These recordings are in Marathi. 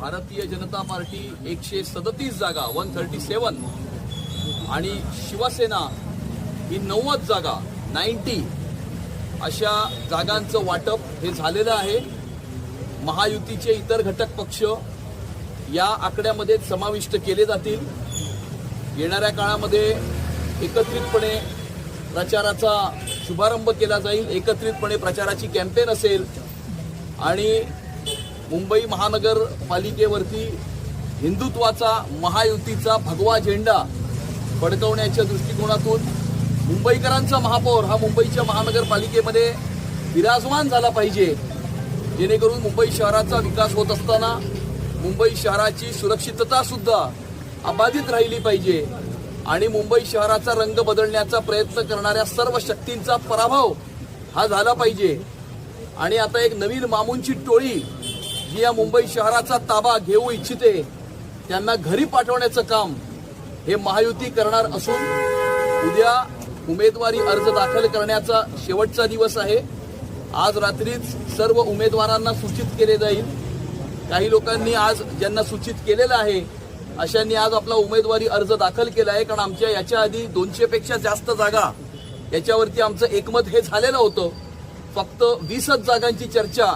भारतीय जनता पार्टी 137 जागा 137 आणि शिवसेना ही 90 जागा 90 अशा जागांचं वाटप हे झालेलं आहे। महायुतीचे इतर घटक पक्ष या आकड्यामध्ये समाविष्ट केले जातील। येणाऱ्या काळामध्ये एकत्रितपणे प्रचाराचा शुभारंभ केला जाईल, एकत्रितपणे प्रचाराची कॅम्पेन असेल आणि मुंबई महानगरपालिकेवरती हिंदुत्वाचा महायुतीचा भगवा झेंडा फडकवण्याच्या दृष्टिकोनातून मुंबईकरांचा महापौर हा मुंबईच्या महानगरपालिकेमध्ये विराजमान झाला पाहिजे, जेणेकरून मुंबई शहराचा विकास होत असताना मुंबई शहराची सुरक्षितता सुद्धा अबाधित राहिली पाहिजे आणि मुंबई शहराचा रंग बदलण्याचा प्रयत्न करणाऱ्या सर्व शक्तींचा पराभव हा झाला पाहिजे। आणि आता एक नवीन मामूंची टोळी जी या मुंबई शहराचा ताबा घेऊ इच्छिते त्यांना घरी पाठवण्याचं काम हे महायुती करणार असून उद्या उमेदवारी अर्ज दाखल करण्याचा शेवटचा दिवस आहे। आज रात्रीच सर्व उमेदवारांना सूचित केले जाईल। काही लोकांनी आज ज्यांना सूचित केलेलं आहे अशांनी आज आपला उमेदवारी अर्ज दाखल केला आहे, कारण आमच्या याच्या आधी 200 पेक्षा जास्त जागा याच्यावरती आमचं एकमत हे झालेलं होतं। फक्त 20च जागांची चर्चा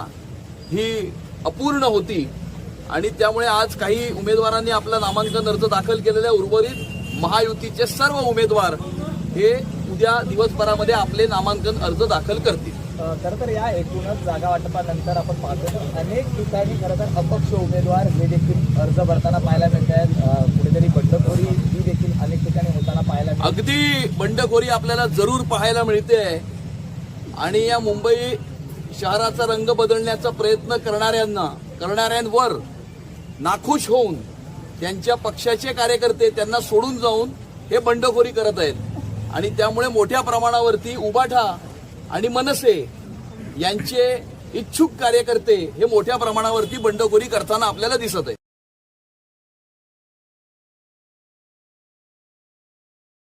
ही अपूर्ण होती आणि त्यामुळे आज काही उमेदवारांनी आपला नामांकन अर्ज दाखल केलेल्या उर्वरित महायुतीचे सर्व उमेदवार हे उद्या दिवसभरामध्ये आपले नामांकन अर्ज दाखल करतील। खरं तर या एकूणच जागा वाटपानंतर आपण पाहतो अनेक ठिकाणी खरं तर अपक्ष उमेदवार हे देखील अर्ज भरताना पाहायला मिळत आहेत। कुठेतरी बंडखोरी ही देखील अनेक ठिकाणी होताना पाहायला मिळते। अगदी बंडखोरी आपल्याला जरूर पाहायला मिळते आणि या मुंबई शहराचा रंग बदलण्याचा प्रयत्न करणाऱ्यांवर नाखुश होऊन त्यांच्या पक्षाचे कार्यकर्ते त्यांना सोडून जाऊन हे बंडखोरी करत आहेत आणि त्यामुळे मोठ्या प्रमाणावरती उबाठा आणि मनसे यांचे इच्छुक कार्यकर्ते हे मोठ्या प्रमाणावरती बंडखोरी करताना आपल्याला दिसत आहे।